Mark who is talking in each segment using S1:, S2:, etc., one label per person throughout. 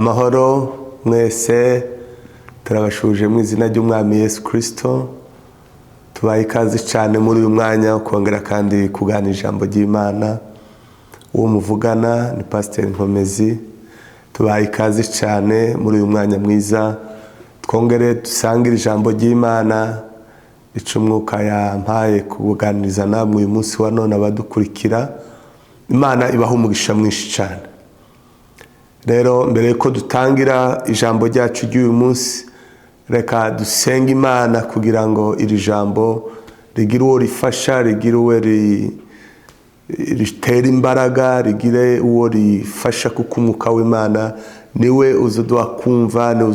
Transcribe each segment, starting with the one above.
S1: Mahoro mwese turabashuje mu izina ry'Umwami Yesu Kristo. Tubaye ikaze cyane muri uyu mwanya kongera kandi kuganira ijambo ry'Imana. Uwo muvugana ni Pastor Nkomezi. Tubaye ikaze cyane muri uyu mwanya mwiza twongere dusangira ijambo ry'Imana icumwuka yampaye kuganiriza namwe uyu munsi wa none abadukurikira. Imana ibaha umugisha mwinshi cyane. Rero mbere yuko dutangira ijambo ryacu ry'uyu munsi, reka dusenge Imana kugira ngo iri jambo rigire uwo rifasha, rigire uwo ritera imbaraga, rigire uwo rifasha, kuko umwuka w'Imana niwe uzuduha kumva, niwe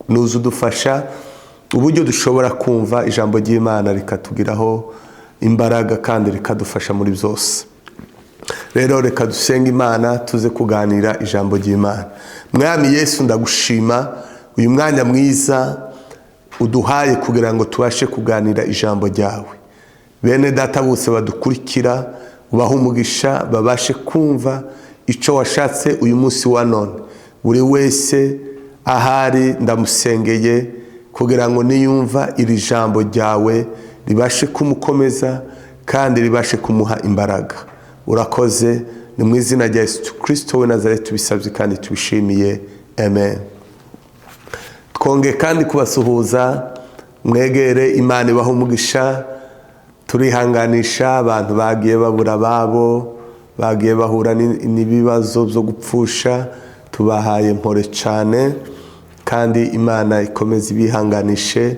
S1: uzudufasha uburyo dushobora kumva ijambo ry'Imana rikatugiraho imbaraga kandi rikadufasha muri byose. Rero reka dusenga Imana tuze kuganira ijambo ry'Imana. Mwami Yesu, ndagushima uyu mwanya mwiza uduhaye kugira ngo tubashe kuganira ijambo ryawe. Bene data bose badukurikira ubaha umugisha, babashe kumva icyo washatse uyu munsi wa none. Buri wese ahari ndamusengeye kugira ngo niyumva iri jambo ryawe ribashe kumukomeza kandi ribashe kumuha imbaraga. Urakoze, ni mu izina rya Yesu Kristo we Nazareti tubisabye kandi tubishimiye, amen. Twongeye kandi kubasuhuza, mwegere, Imana ibaha umugisha. Turihanganisha abantu bagiye babura ababo, bagiye bahura n'ibibazo byo gupfusha. Tubahaye mpore cyane kandi Imana ikomeze ibihanganishe,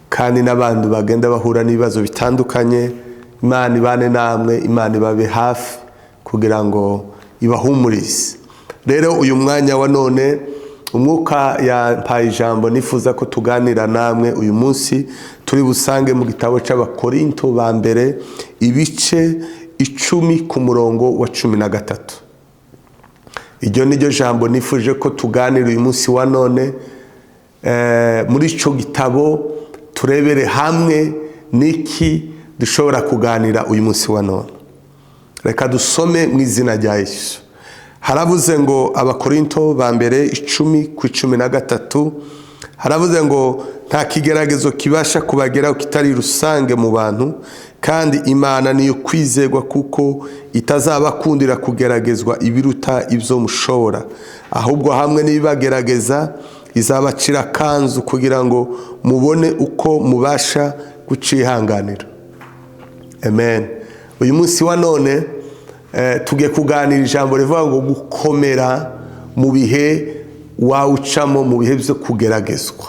S1: kandi n'abantu bagenda bahura n'ibibazo bitandukanye, Imana ibane namwe, Imana ibabe hafi kugira ngo ibahumurize. Rero uyu mwanya wa none umwuka yampaye ijambo nifuza ko tuganira namwe uyu munsi. Turi busange mu gitabo cy'Abakorinto ba mbere ibice 10 ku murongo wa 13. Iryo ni ryo jambo nifuje ko tuganira uyu munsi wa none. Muri icyo gitabo turebere hamwe niki dushobora kuganira uyu munsi wa none. Reka dusome mu izina rya Yesu. Haravuze ngo Abakorinto ba mbere 10:13, haravuze ngo nta kigeragezo kibasha kubageraho kitari rusange mu bantu, kandi Imana niyo kwizerwa kuko itazabakundira kugeragezwa ibiruta ibyo mushobora, ahubwo hamwe n'ibibagerageza izabacira kanzu kugira ngo mubone uko mubasha gucihanganira. Amen. Uyu munsi wa none tugiye kuganira ijambo rivuga ngo gukomera mu bihe wawucamo, mu bihe byo kugeragezwa.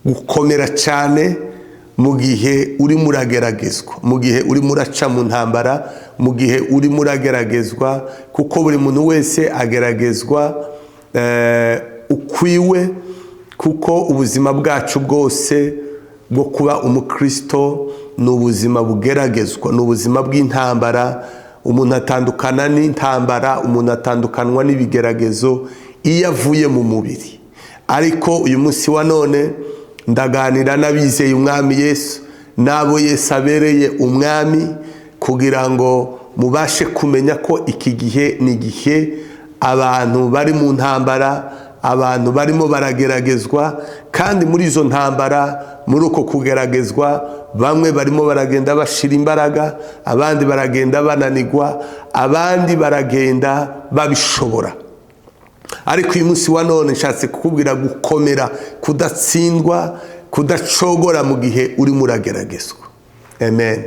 S1: Gukomera cyane mu gihe uri murageragezwa, mu gihe uri muraca mu ntambara, mu gihe uri murageragezwa, kuko buri muntu wese ageragezwa ukwiwe, kuko ubuzima bwacu bwose bwo kuba umukristo ni ubuzima bugeragezwa, ni ubuzima bw'intambara. Umuntu atandukana n'intambara, umuntu atandukanwa n'ibigeragezo iyo avuye mu mubiri. Ariko uyu munsi wa none ndaganira n'abizeye Umwami Yesu, n'abo Yesu abereye umwami, kugira ngo mubashe kumenya ko iki gihe ni igihe abantu bari mu ntambara, abantu barimo barageragezwa, kandi muri izo ntambara, muri uko kugeragezwa, bamwe barimo baragenda bashira imbaraga, abandi baragenda bananigwa, abandi baragenda babishobora. Ariko uyu munsi wa none nshatse kukubwira gukomera, kudatsindwa, kudacogora mu gihe uri murageragezwa. Amen.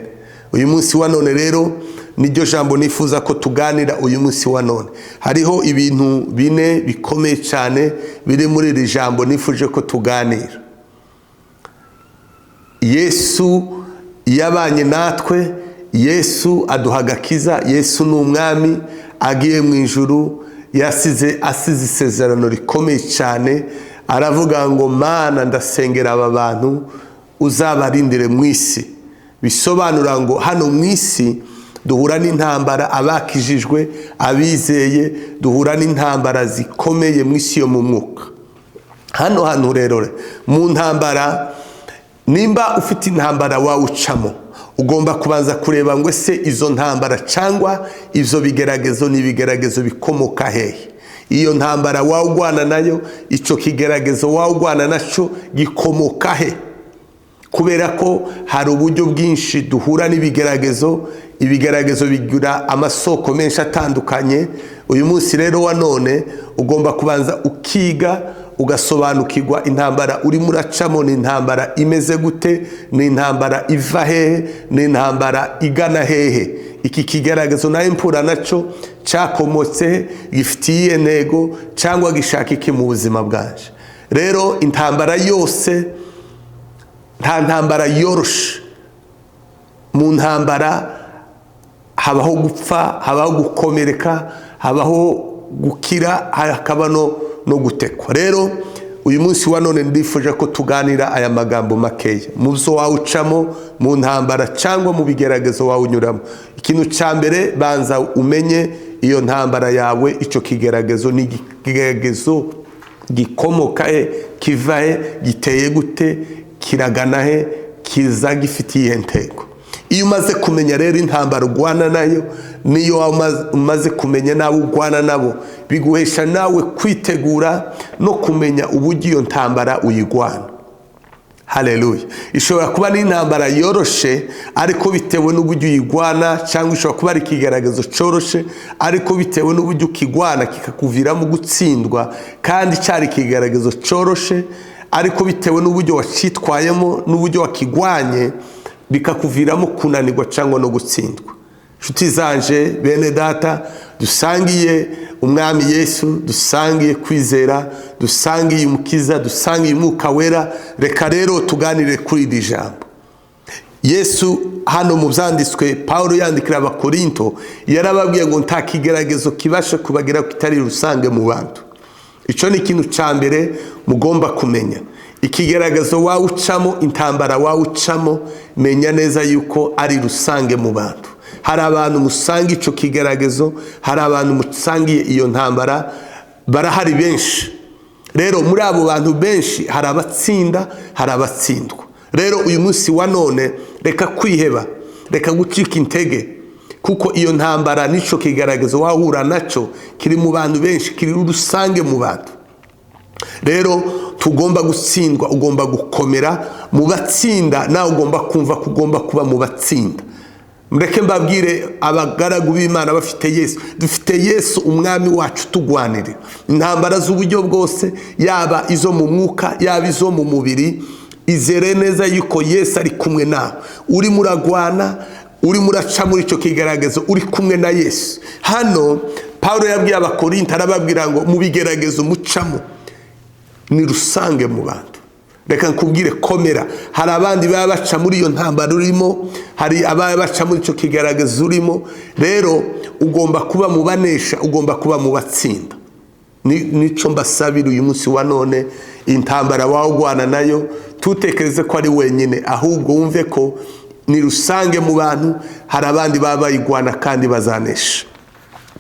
S1: Uyu munsi wa none rero niryo jambo nifuza ko tuganira uyu munsi wa none. Hariho ibintu bine bikomeye cyane biri muri iri jambo nifuje ko tuganira. Yesu yabanye natwe, Yesu aduha agakiza, Yesu ni umwami, agiye mu ijuru, asize isezerano rikomeye cyane. Aravuga ngo Mana, ndasengera aba bantu uzabarindire mu isi. Bisobanura ngo hano mu isi duhura n'intambara, abakijijwe, abizeye, duhura n'intambara zikomeye mu isi yo mu mwuka. Hano hantu rero mu ntambara, nimba ufite intambara wawucamo, ugomba kubanza kureba ngo ese izo ntambara cyangwa ivyo bigeragezo n'ibigeragezo bikomoka hehe. Iyo ntambara wawugwana nayo, ico kigeragezo wawugwana naco gikomoka he? Kubera ko hari uburyo bwinshi duhura n'ibigeragezo. Ibigeragezo bigira amasoko menshi atandukanye. Uyu munsi rero wa none ugomba kubanza ukiga ugasobanukirwa intambara uri muracamo ni intambara imeze gute, ni intambara iva hehe, ni intambara igana hehe. Iki kigeragezo nayo mpura naco cyakomotse gifitiye intego cyangwa gishaka iki mu buzima bwanje. Rero intambara yose nta ntambara yoroshe. Mu ntambara habaho gupfa, habaho gukomereka, habaho gukira, hakaba no gutekwa. Rero uyu munsi wa none ndifuje ko tuganira aya magambo makeya mu byo wawucamo mu ntambara cyangwa mu bigeragezo wawunyuramo. Ikintu cya mbere banza umenye iyo ntambara yawe, icyo kigeragezo ni kigeragezo gikomoka he, kiva he, giteye gute, kiragana he, kiza gifitiye intego. Iyo umaze kumenya rero intambara ugwana nayo, niyo umaze kumenya nawe ugwana nabo, biguhesha nawe kwitegura no kumenya uburyo iyo ntambara uyigwana. Haleluya. Ishobora kuba ni intambara yoroshe ariko bitewe n'uburyo uyigwana, cyangwa ishobora kuba ari ikigeragezo coroshe ariko bitewe n'uburyo ukigwana kikakuviramo gutsindwa, kandi cyari ikigeragezo coroshe ariko bitewe n'uburyo wacitwayemo n'uburyo wakigwanye bikakuviramo kunanirwa cyangwa no gutsindwa. Nshuti zanje, bene data, dusangiye umwami Yesu, dusangiye kwizera, dusangiye umukiza, dusangiye umwuka wera. Reka rero tuganire kuri iri jambo. Yesu hano mu byanditswe Paulo yandikira abakorinto yarababwiye ngo nta kigeragezo kibasha kubagira kitari rusange mu bantu. Ico ni ikintu cya mbere mugomba kumenya. Ikigeragezo wawucamo, intambara wawucamo, menya neza yuko ari rusange mu bantu. Hari abantu musanga ico kigeragezo, hari abantu musangiye iyo ntambara, barahari benshi. Rero muri abo bantu benshi hari abatsinda, hari abatsindwa. Rero uyu munsi wa none reka kwiheba, reka gucika intege, kuko iyo ntambara nico kigeragezo wahura naco kiri mu bantu benshi, kiri rusange mu bantu. Rero tugomba gutsindwa, ugomba gukomera mu batsinda, nawe ugomba kumva ko ugomba kuba mu batsinda. Mureke mbabwire abagaragu b'Imana bafite Yesu, dufite Yesu umwami wacu tugwanire intambara z'uburyo bwose, yaba izo mu mwuka yaba izo mu mubiri. Izere neza yuko Yesu ari kumwe nawe. Uri muragwana, uri muraca muri ico kigeragezo, uri kumwe na Yesu. Hano Paulo yabwiye abakorinto, arababwira ngo mu bigeragezo mucamo ni rusange mu bantu. Reka nkubwire, komera. Hari abandi baba baca muri iyo ntambara urimo, hari ababa baca muri ico kigeragezo urimo. Rero ugomba kuba mu banesha, ugomba kuba mu batsinda. Nico mbasabira uyu munsi wa none. Intambara wawugwana nayo tutekereze ko ari wenyine, ahubwo wumve ko ni rusange mu bantu. Hari abandi baba bayigwana kandi bazanesha.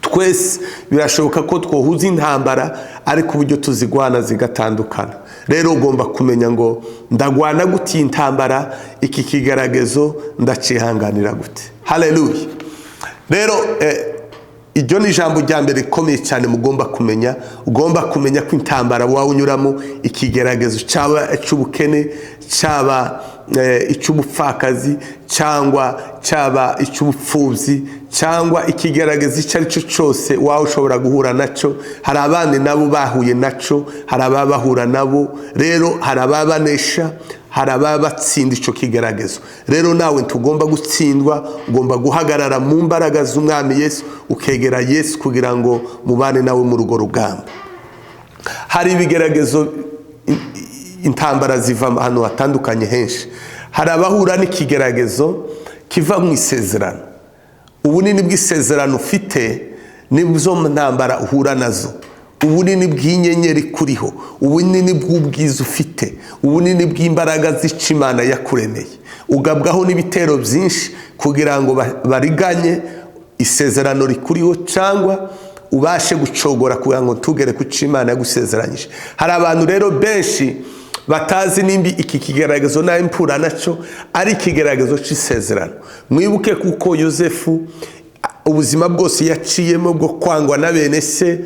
S1: Twese birashoboka ko twohuza intambara ariko uburyo tuzigwana zigatandukana. Rero ugomba kumenya ngo ndagwana gute intambara, iki kigeragezo ndacihanganira gute. Haleluya. Rero iryo ni ijambo rya mbere rikomeye cyane mugomba kumenya. Ugomba kumenya ko intambara wawunyuramo, ikigeragezo cyaba icy'ubukene, cyaba icy'ubupfakazi, cyangwa cyaba icy'ubupfubyi, cyangwa ikigeragezo icyo ari cyo cyose wawe ushobora guhura naco. Hari abandi nabo bahuye naco, hari ababahura nabo. Rero hari ababanesha, hari ababatsinda ico kigeragezo. Rero nawe tugomba gutsindwa, ugomba guhagarara mu mbaraga z'umwami Yesu, ukegera Yesu kugira ngo mubane nawe mu rugo rugamba. Hari ibigeragezo, intambara ziva hano hatandukanye henshi. Hari abahura n'ikigeragezo kiva mu isezerano. Ubunini bw'isezerano ufite nibwo ntambara uhura nazo. Ubunini bw'inyenyeri kuriho, ubunini bw'ubwiza ufite, ubunini bw'imbaraga z'ica Imana yakuremeye. Ugabwaho n'ibitero byinshi kugira ngo bariganye isezerano rikuriho, cyangwa ubashe gucogora kugira ngo tugere ku cyo Imana yagusezeranyije. Hari abantu rero benshi batazi nimbi iki kigeragezo na impura naco ari ikigeragezo c'isezerano. Mwibuke kuko Yosefu ubuzima bwose yaciyemo bwo kwangwa na bene se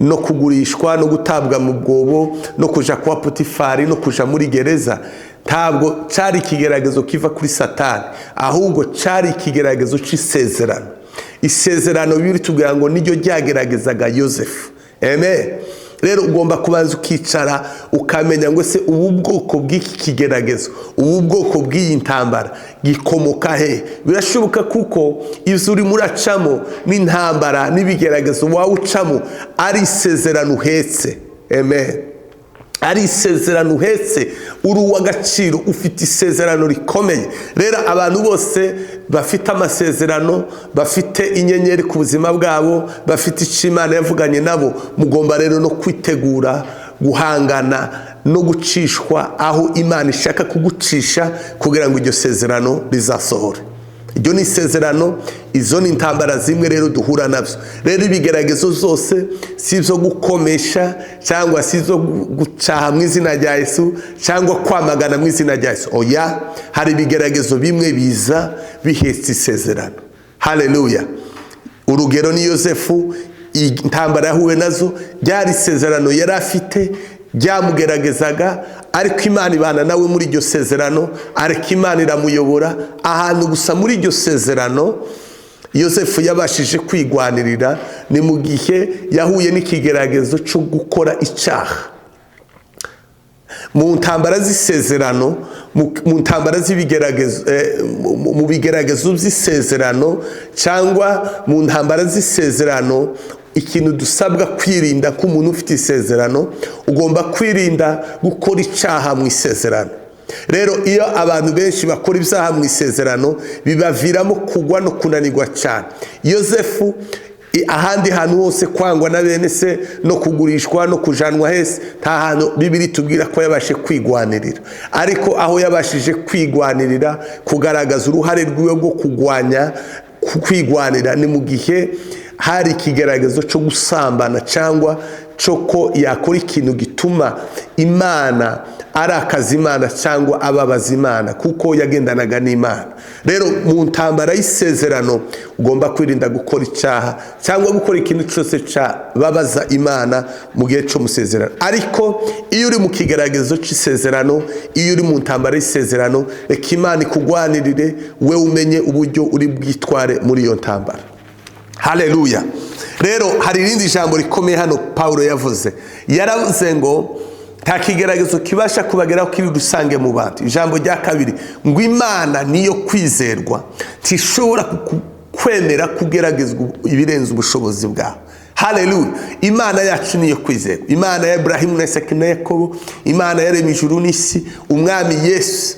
S1: no kugurishwa no gutabwa mu bwobo no kuja kwa Potifari no kuja muri gereza, ntabwo cari ikigeragezo kiva kuri Satani, ahubwo cari ikigeragezo c'isezerano. Isezerano biri tugira ngo niryo ryageragezaga Yosefu. Amen. Rero ugomba kubanza ukicara ukamenya ngo se ubu bwoko bw'iki kigeragezo, ubu bwoko bw'iyi ntambara gikomoka he. Birashoboka kuko ivyo uri muracamo n'intambara n'ibigeragezo wawucamo ari isezerano uhetse. Amen. Ari isezerano uhetse, uri uw'agaciro, ufite isezerano rikomeye. Rero abantu bose bafite amasezerano, bafite inyenyeri ku buzima bwabo, bafite icyo Imana yavuganye nabo, mugomba rero no kwitegura guhangana no gucishwa aho Imana ishaka kugucisha kugira ngo iryo sezerano rizasohore. Iryo ni isezerano, izo ni intambara zimwe rero duhura navyo. Rero ibigeragezo zose si zo gukomesha cyangwa si zo gucaha mu izina rya Yesu cyangwa kwamagana mu izina rya Yesu. Oya, hari ibigeragezo bimwe biza bihetse isezerano. Haleluya. Urugero ni Yosefu, intambara yahuye nazo ryari isezerano yari afite byamugeragezaga, ariko Imana ibana nawe muri iryo sezerano, ariko Imana iramuyobora ahantu gusa muri iryo sezerano. Yosefu yabashije kwigwanirira ni mu gihe yahuye n'ikigeragezo cyo gukora icyaha. Mu ntambara z'isezerano, mu ntambara z'ibigeragezo, mu bigeragezo by'isezerano cyangwa mu ntambara z'isezerano, ikintu dusabwa kwirinda ko umuntu ufite isezerano, ugomba kwirinda gukora icyaha mu isezerano. Rero iyo abantu benshi bakora ibyaha mu isezerano bibaviramo kugwa no kunanirwa cyane. Yosefu ahandi hantu hose kwangwa na bene se no kugurishwa no kujanwa hese, nta hantu Bibiri tubwira ko yabashe kwigwanirira, ariko aho yabashije kwigwanirira kugaragaza uruhare rwiwe rwo kugwanya kwigwanira ni mu gihe hari ikigeragezo cyo gusambana cyangwa cyo ko yakora ikintu gituma Imana arakaza Imana cyangwa ababaza Imana, kuko yagendanaga n'Imana. Rero mu ntambara y'isezerano ugomba kwirinda gukora icyaha cyangwa gukora ikintu cyose cyababaza Imana mu gihe cyo musezerano. Ariko iyo uri mu kigeragezo cy'isezerano, iyo uri mu ntambara y'isezerano, reka Imana ikugwanirire, we umenye uburyo uri bwitware muri iyo ntambara. Haleluya. Rero hari irindi jambo rikomeye hano Paulo yavuze. Yaravuze ngo nta kigeragezo kibasha kubageraho kiri rusange mu bantu. Ijambo rya kabiri ngo Imana niyo kwizerwa, tishobora kwemera kugeragezwa ibirenze ubushobozi bwawe. Haleluya. Imana yacu niyo kwizerwa. Imana ya Ibrahimu na Isaka na Yakobo, Imana yaremye ijuru n'isi, umwami Yesu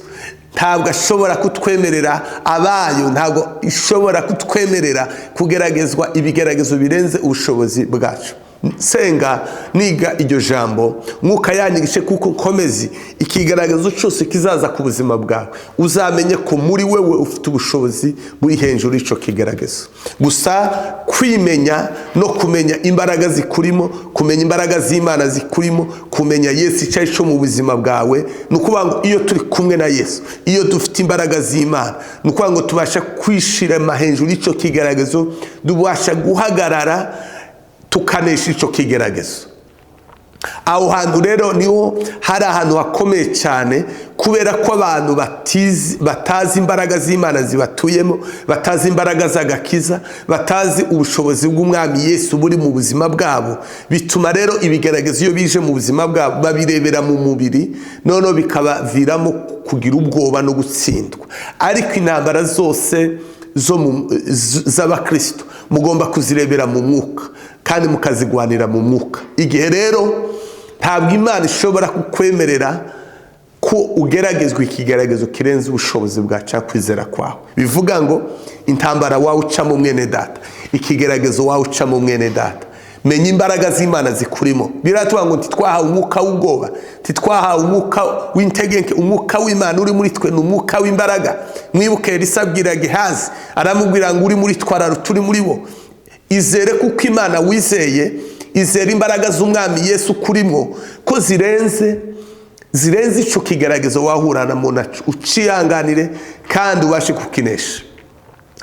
S1: ntabwo ashobora kutwemerera abayo, ntabwo ishobora kutwemerera kugeragezwa ibigeragezo birenze ubushobozi bwacu. Senga niga iryo jambo, mwuka yanyigishe kuko komezi ikigaragazo cyose kizaza ku buzima bwawe uzamenye ko muri wewe ufite ubushobozi buri hejuru ico kigaragazo. Gusa kwimenya no kumenya imbaraga zikurimo, kumenya imbaraga z'Imana zikurimo, kumenya Yesu icyo cyo mu buzima bwawe, nukuvuga ngo iyo turi kumwe na Yesu, iyo dufite imbaraga z'Imana, nukuvuga ngo tubasha kwishira mahejuru ico kigaragazo, dubasha guhagarara tukanesha ico kigeragezo. Aho hantu rero niho hari ahantu hakomeye cyane, kubera ko abantu batazi imbaraga z'Imana zibatuyemo, batazi imbaraga z'agakiza, batazi ubushobozi bw'umwami Yesu buri mu buzima bwabo, bituma rero ibigeragezo iyo bije mu buzima bwabo babirebera mu mubiri, none bikabaviramo kugira ubwoba no gutsindwa. Ariko intambara zose z'abakristo mugomba kuzirebera mu mwuka kandi mukazigwanira mu mwuka. Igihe rero ntabwo Imana ishobora kukwemerera ko ugeragezwa ikigeragezo kirenze ubushobozi bwacu kwizera kwawe. Bivuga ngo intambara wawe ucamo mwene data, ikigeragezo wawe ucamo mwene data, menya imbaraga z'Imana zikurimo. Biratuvuga ngo titwahawe umwuka w'ubwoba, titwahawe umwuka w'integenke, umwuka w'Imana uri muri twe n'umwuka w'imbaraga. Mwibuke Elisa abwira Gehazi, aramubwira ngo uri muri twararo turi muri bo. Izere kuko Imana wizeye, izere imbaraga z'umwami Yesu kurimo ko zirenze zirenze ico kigeragezo wahurana mu naco, uciyanganire kandi ubashe kukinesha.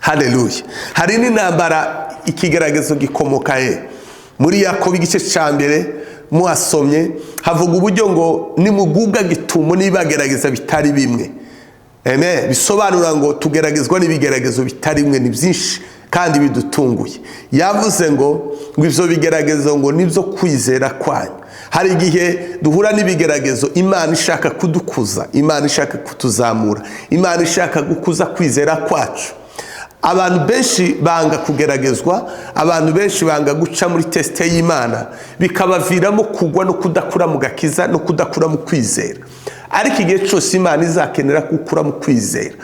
S1: Haleluya. Hari n'intambara ikigeragezo gikomoka muri Yakobo igice ca mbere muhasomye havuga uburyo ngo nimugubwa gitumo nibagerageza bitari bimwe. Amen. Bisobanura ngo tugeragezwa n'ibigeragezo bitari bimwe, ni byinshi kandi bidutunguye. Yavuze ngo ivyo bigeragezo ngo nibyo kwizera kwanyu. Hari igihe duhura n'ibigeragezo Imana ishaka kudukuza, Imana ishaka kutuzamura, Imana ishaka gukuza kwizera kwacu. Abantu benshi banga kugeragezwa, abantu benshi banga guca muri teste y'Imana, bikabaviramo kugwa no kudakura mu gakiza no kudakura mu kwizera. Ariko igihe cyose Imana izakenera gukura mu kwizera,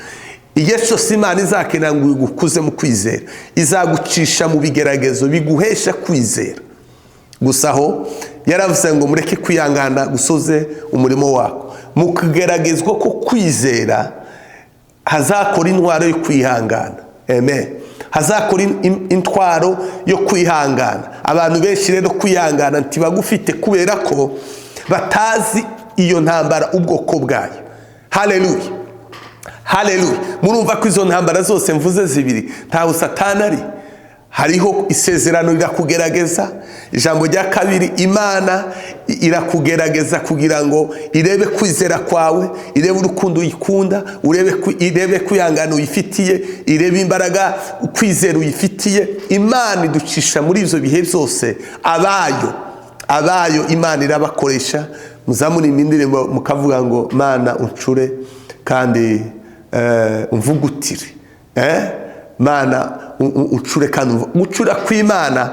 S1: igihe cyose Imana izakenera ngo igukuze mu kwizera, izagucisha mu bigeragezo biguhesha kwizera. Gusa ho yaravuze ngo mureke kwiyangana gusoze umurimo wako. Mu kugeragezwa ko kwizera hazakora intwaro yo kwihangana. Amen. Hazakora intwaro yo kwihangana. Abantu benshi rero kwihangana ntibagufite kubera ko batazi iyo ntambara ubwoko bwayo. Haleluya. Haleluya. Murumva ko izo ntambara zose mvuze zibiri ntaho Satani ari. Hariho isezerano rirakugerageza. Ijambo rya kabiri, Imana irakugerageza kugira ngo irebe kwizera kwawe, irebe urukundo uyikunda, irebe kwihangana uyifitiye, irebe imbaraga kwizera uyifitiye. Imana iducisha muri ivyo bihe byose abayo Imana irabakoresha. Muzamura indirimbo mukavuga ngo Mana uncure kandi umvugutire. Mana ucure kandi gucura kw'Imana,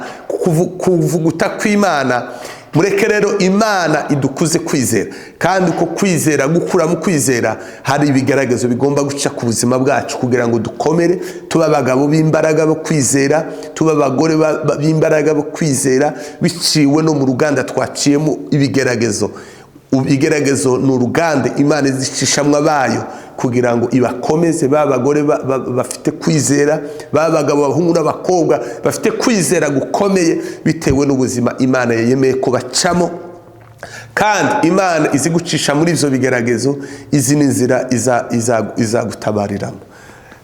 S1: kuvuguta kw'Imana. Mureke rero Imana idukuze kwizera, kandi ko kwizera, gukura mu kwizera, hari ibigeragezo bigomba guca ku buzima bwacu kugira ngo dukomere, tuba abagabo b'imbaraga bo kwizera, tuba abagore b'imbaraga bo kwizera, biciwe no mu ruganda twaciyemo ibigeragezo. Ibigeragezo ni uruganda Imana izicishamwa bayo kugira ngo ibakomeze, babagore bafite kwizera, babagabo bahungu n'abakobwa bafite kwizera gukomeye bitewe n'ubuzima Imana yemeye ko bacamo. Kandi Imana izigucisha muri ivyo bigeragezo, izi n'inzira izagutabariramo.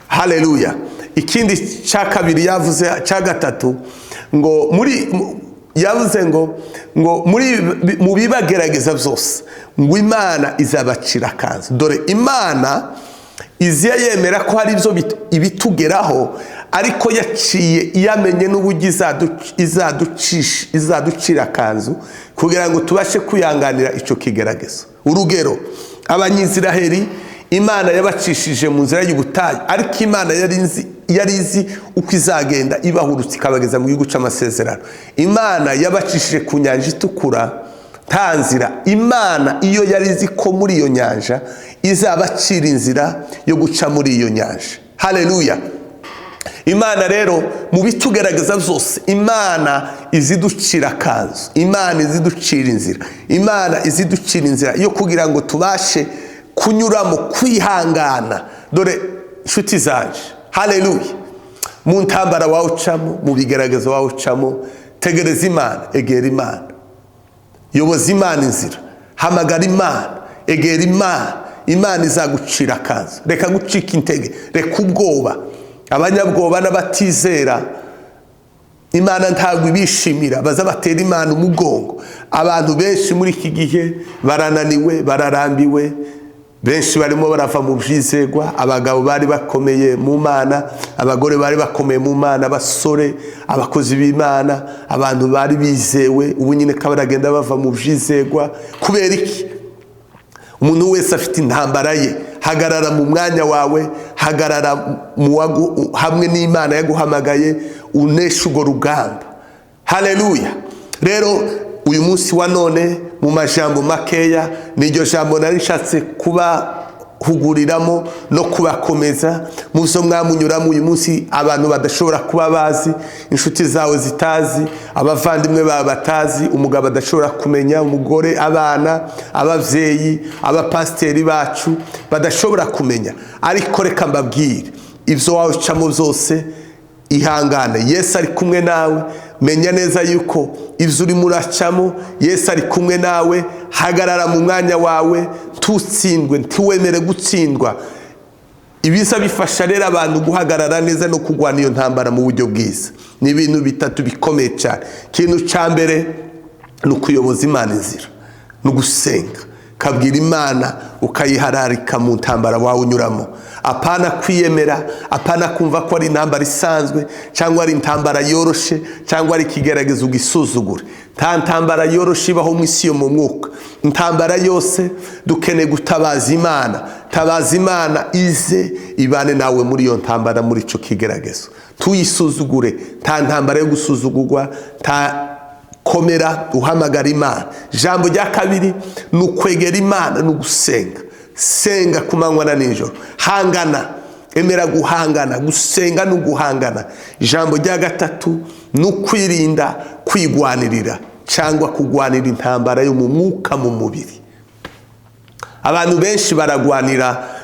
S1: Haleluya. Ikindi ca kabiri yavuze, ca gatatu, ngo yavuze ngo mu bibagerageza byose ngo Imana izabacira kanzu. Dore Imana iziya yemera ko hari ibyo ibitugeraho, ariko yaciye yamenye n'uburyo izaducira kanzu kugira ngo tubashe kwihanganira ico kigeragezo. Urugero, Abanyisiraheli Imana yabacishije mu nzira y'ubutayu, ariko Imana yari izi uko izagenda ibahurutse ikabageza mu gihugu c'amasezerano. Imana yabacishije ku nyanja itukura nta nzira. Imana iyo yari izi ko muri iyo nyanja izabacira inzira yo guca muri iyo nyanja. Haleluya. Imana rero mu bitugerageza byose Imana iziducira kanzu, Imana iziducira inzira, Imana iziducira inzira yo kugira ngo tubashe kunyuramo kwihangana. Dore nshuti zanje, haleluya, mu ntambara wawucamo, mu bigeragezo wawucamo, tegereza Imana, egera Imana, yoboza Imana inzira, hamagara Imana, egera Imana. Imana izagucira kanzu. Reka gucika intege, reka ubwoba. Abanyabwoba n'abatizera Imana ntabwo ibishimira, baza batera Imana umugongo. Abantu benshi muri iki gihe barananiwe, bararambiwe, benshi barimo barava mu byizegwa. Abagabo bari bakomeye mu Mana, abagore bari bakomeye mu Mana, abasore, abakozi b'Imana, abantu bari bizewe, ubu nyine kabaragenda bava mu byizegwa. Kubera iki? Umuntu wese afite intambara ye. Hagarara mu mwanya wawe, hagarara hamwe n'Imana yaguhamagaye, unesha urwo rugamba. Haleluya. Rero uyu munsi wa none mu majambo makeya, niryo jambo nari nshatse kubahuguriramo no kubakomeza mu zo mwamunyuramo uyu munsi. Abantu badashobora kuba bazi, inshuti zawe zitazi, abavandimwe bawe batazi, umugabo adashobora kumenya, umugore, abana, abavyeyi, abapasteri bacu badashobora kumenya. Ariko reka mbabwire, ivyo wawe camo byose ihangane, Yesu ari kumwe nawe. menya neza yuko ibyo urimo uracamo Yesu ari kumwe nawe. Hagarara mu mwanya wawe, ntutsindwe, ntiwemere gutsindwa. Ibiza bifasha rero abantu guhagarara neza no kurwana iyo ntambara mu buryo bwiza. Ni ibintu bitatu bikomeye cyane. Ikintu cya mbere ni ukuyoboza Imana inzira, ni ugusenga, kabwira Imana ukayihararika mu ntambara wawe unyuramo. Apana kwiyemera, apana kumva ko ari intambara isanzwe cyangwa ari intambara yoroshe cyangwa ari ikigeragezo ugisuzugure. Nta ntambara yoroshe ibaho mu isi yo mu mwuka. Intambara yose dukeneye gutabaza Imana. Tabaza Imana ize ibane nawe muri iyo ntambara, muri ico kigeragezo. Tuyisuzugure, nta ntambara yo gusuzugurwa, nta komera, uhamagara Imana. Jambo rya kabiri ni ukwegera Imana, ni ugusenga. Senga ku manywa na nijoro, hangana, emera guhangana. Gusenga ni uguhangana. Jambo rya gatatu ni ukwirinda kwigwanirira cyangwa kugwanira intambara yo mu mwuka mu mubiri. Abantu benshi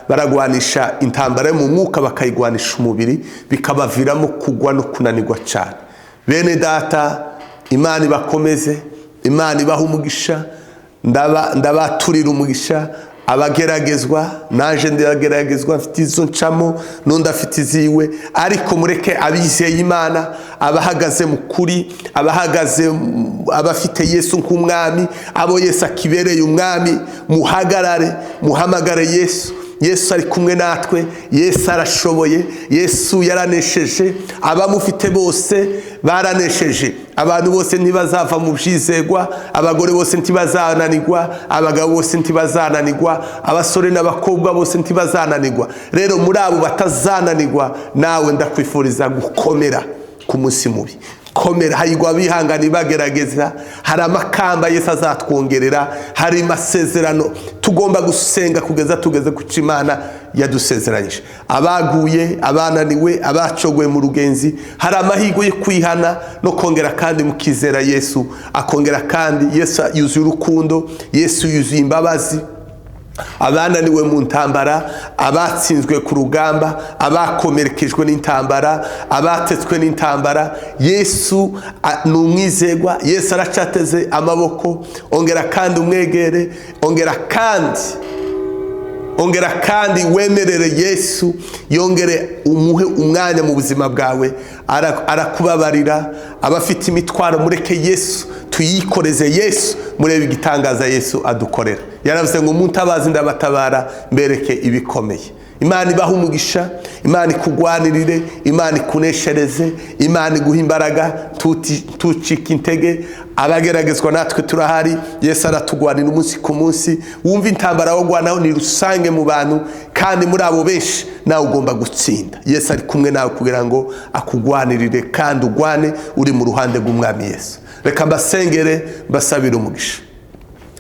S1: baragwanisha intambara yo mu mwuka bakayigwanisha umubiri, bikabaviramo kugwa no kunanirwa cyane. Bene data, Imana ibakomeze, Imana ibaha umugisha, ndabaturira umugisha. Abageragezwa, naje ndageragezwa, mfite izo ncamo, n'undi afite iziwe, ariko mureke abizeye Imana, abahagaze mu kuri, abafite Yesu nk'umwami, abo Yesu akibereye umwami, muhagarare, muhamagare Yesu. Yesu ari kumwe natwe, Yesu arashoboye, Yesu yaranesheje, abamufite bose baranesheje. Abantu bose ntibazava mu byizegwa, abagore bose ntibazananirwa, abagabo bose ntibazananirwa, abasore n'abakobwa bose ntibazananirwa. Rero muri abo batazananirwa, nawe ndakwifuriza gukomera ku munsi mubi. Komera, hayigwa bihangani bagerageza, hari amakamba Yesu azatwongerera, hari amasezerano. Tugomba gusenga kugeza tugeze ku Imana yadusezeranyije. Abaguye, abananiwe, abacogoye mu rugenzi, hari amahirwe yo kwihana no kongera kandi mukizera Yesu. Akongera kandi Yesu yuzuye urukundo, Yesu yuzuye imbabazi. Abananiwe mu ntambara, abatsinzwe ku rugamba, abakomerekejwe n'intambara, abatetswe n'intambara, Yesu ni umwizerwa. Yesu aracateze amaboko. Ongera kandi umwegere, ongera kandi wemerere Yesu, yongere umuhe umwanya mu buzima bwawe. Arakubabarira. Abafite imitwaro, mureke Yesu, tuyikoreze Yesu, murebe igitangaza Yesu adukorera. Yaravuze ngo mutabazi ndabatabara, mbereke ibikomeye. Imana ibaha umugisha, Imana ikugwanirire, Imana ikuneshereze, Imana iguha imbaraga, tucika intege. Abageragezwa natwe turahari, Yesu aratugwanira umunsi ku munsi. Wumva intambara wagwanaho ni rusange mu bantu, kandi muri abo benshi nawe ugomba gutsinda. Yesu ari kumwe nawe kugira ngo akugwanirire kandi ugwane uri mu ruhande rw'umwami Yesu. Reka mbasengere, mbasabire umugisha.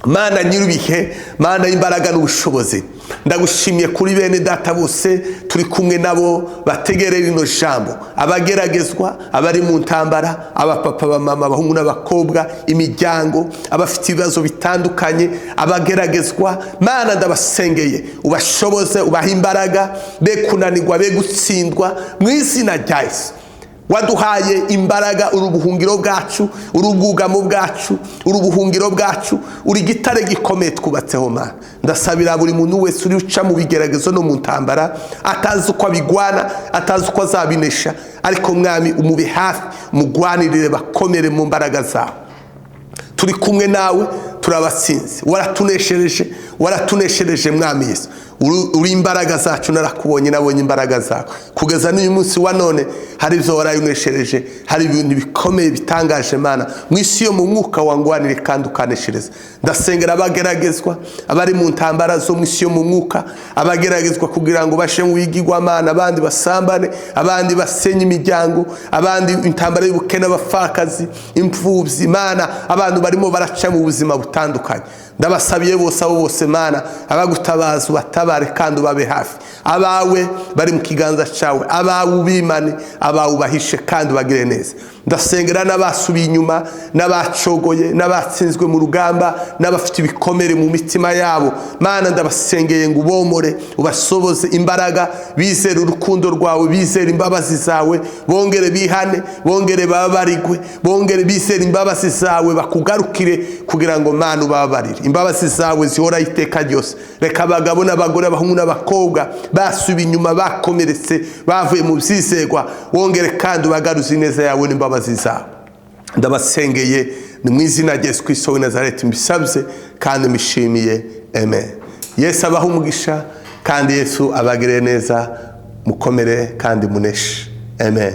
S1: Mana nyirubihe, Mana y'imbaraga n'ubushobozi, ndagushimiye kuri bene data bose turi kumwe nabo bategerera ino jambo. Abageragezwa, abari mu ntambara, abapapa, abamama, abahungu n'abakobwa, imiryango, abafite ibibazo bitandukanye, abageragezwa, Mana ndabasengeye, ubashoboze, ubaha imbaraga, be kunanirwa, be gutsindwa mu izina rya Yesu. Waduhaye imbaraga, urubuhungiro bwacu, urubwugamo bwacu, urubuhungiro bwacu, uri gitare gikomeye twubatseho Mana. Ndasabira buri muntu wese uri uca mu bigeragezo no mu ntambara, atazi uko abigwana, atazi uko azabinesha, ariko mwami umube hafi, mugwanirire, bakomere mu mbaraga zawe. Turi kumwe nawe, turabatsinze. Waratuneshereje mwami Yesu. Uri imbaraga zacu, narakubonye, nabonye imbaraga zawe. Kugeza n'uyu munsi wa none hari ibyo warayuneshereje, hari ibintu bikomeye bitangaje Mana. Mu isi yo mu mwuka wangwanire kandi ukaneshereza. Ndasengera abageragezwa, abari mu ntambara zo mu isi yo mu mwuka, abageragezwa kugira ngo bashe mu bigirwa Mana, abandi basambane, abandi basenye imiryango, abandi intambara y'ubukene, abapfakazi, imfubyi Mana, abantu barimo baraca mu buzima butandukanye. Ndabasabiye bose, abo bose Mana, abagutabaza ubatabare kandi ubabe hafi. Abawe bari mu kiganza cyawe, abawe ubimane, abawe ubahishe kandi ubagire neza. ndasengera n'abasubiye inyuma, n'abacogoye, n'abatsinzwe mu rugamba, n'abafite ibikomere mu mitima yabo. Mana ndabasengeye ngo ubomore, ubasoboze imbaraga, bizere urukundo rwawe, bizere imbabazi zawe, bongere bihane, bongere bababarigwe, bongere bizere imbabazi zawe, bakugarukire kugira ngo Mana ubabarire. Imbabazi zawe zihora iteka ryose. Reka abagabo n'abagore, abahungu n'abakobwa basubiye inyuma, bakomeretse, bavuye mu byizerwa, wongere kandi ubagaruze ineza yawe n'imbabazi zawe. Ndabasengeye ni mu izina rya Yesu Kristo w'i Nazareti mbisabye kandi mbishimiye, amen. Yesu abaha umugisha kandi Yesu abagirire neza, mukomere kandi muneshe, amen.